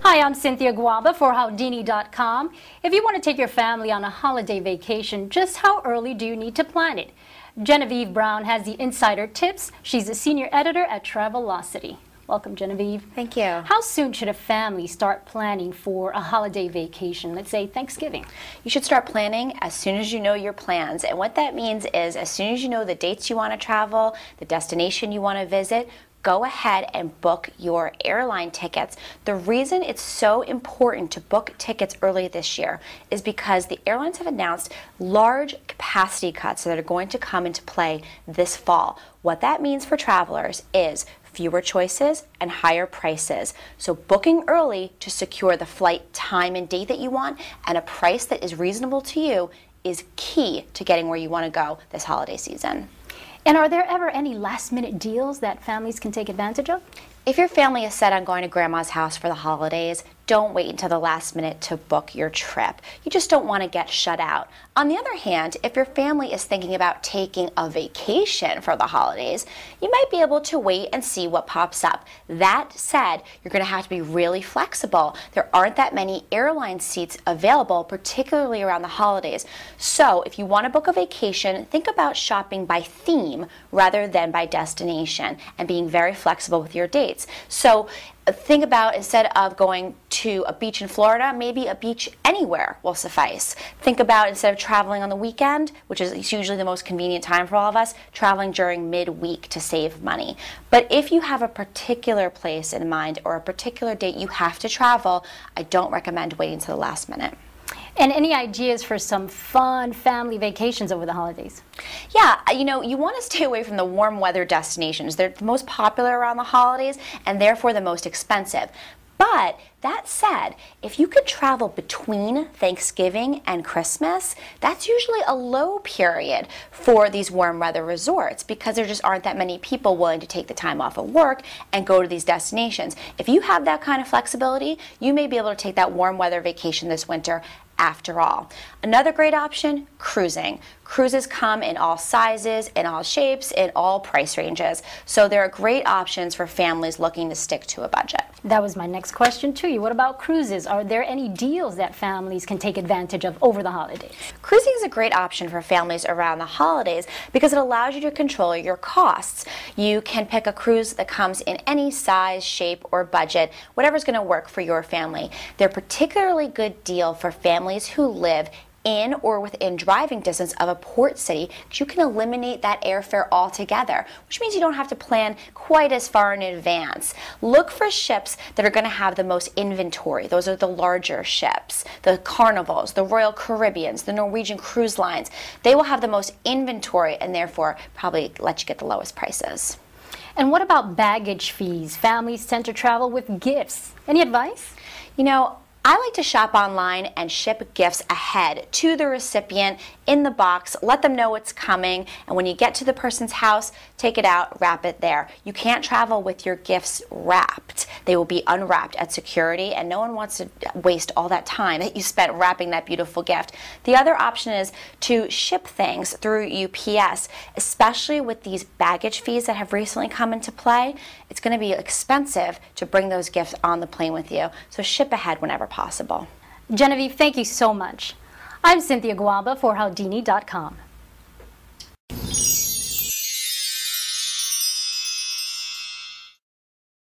Hi, I'm Cynthia Guaba for Howdini.com. If you want to take your family on a holiday vacation, just how early do you need to plan it? Genevieve Brown has the insider tips. She's a senior editor at Travelocity. Welcome, Genevieve. Thank you. How soon should a family start planning for a holiday vacation, let's say Thanksgiving? You should start planning as soon as you know your plans. And what that means is as soon as you know the dates you want to travel, the destination you want to visit, go ahead and book your airline tickets. The reason it's so important to book tickets early this year is because the airlines have announced large capacity cuts that are going to come into play this fall. What that means for travelers is fewer choices and higher prices. So booking early to secure the flight time and date that you want and a price that is reasonable to you is key to getting where you want to go this holiday season. And are there ever any last-minute deals that families can take advantage of? If your family is set on going to grandma's house for the holidays, don't wait until the last minute to book your trip. You just don't want to get shut out. On the other hand, if your family is thinking about taking a vacation for the holidays, you might be able to wait and see what pops up. That said, you're going to have to be really flexible. There aren't that many airline seats available, particularly around the holidays. So if you want to book a vacation, think about shopping by theme rather than by destination and being very flexible with your dates. So think about, instead of going to a beach in Florida, maybe a beach anywhere will suffice. Think about, instead of traveling on the weekend, which is usually the most convenient time for all of us, traveling during midweek to save money. But if you have a particular place in mind or a particular date you have to travel, I don't recommend waiting to the last minute. And any ideas for some fun family vacations over the holidays? Yeah, you want to stay away from the warm weather destinations. They're the most popular around the holidays and therefore the most expensive. But that said, if you could travel between Thanksgiving and Christmas, that's usually a low period for these warm weather resorts because there just aren't that many people willing to take the time off of work and go to these destinations. If you have that kind of flexibility, you may be able to take that warm weather vacation this winter after all. Another great option, cruising. Cruises come in all sizes, in all shapes, in all price ranges. So there are great options for families looking to stick to a budget. That was my next question to you. What about cruises? Are there any deals that families can take advantage of over the holidays? Cruising is a great option for families around the holidays because it allows you to control your costs. You can pick a cruise that comes in any size, shape, or budget, whatever's going to work for your family. They're a particularly good deal for families who live in or within driving distance of a port city, because you can eliminate that airfare altogether, which means you don't have to plan quite as far in advance. Look for ships that are going to have the most inventory. Those are the larger ships, the Carnivals, the Royal Caribbeans, the Norwegian Cruise Lines. They will have the most inventory and therefore probably let you get the lowest prices. And what about baggage fees? Families tend to travel with gifts. Any advice? I like to shop online and ship gifts ahead to the recipient in the box, let them know it's coming, and when you get to the person's house, take it out, wrap it there. You can't travel with your gifts wrapped. They will be unwrapped at security, and no one wants to waste all that time that you spent wrapping that beautiful gift. The other option is to ship things through UPS, especially with these baggage fees that have recently come into play. It's going to be expensive to bring those gifts on the plane with you, so ship ahead whenever possible. Genevieve, thank you so much. I'm Cynthia Guaba for Howdini.com.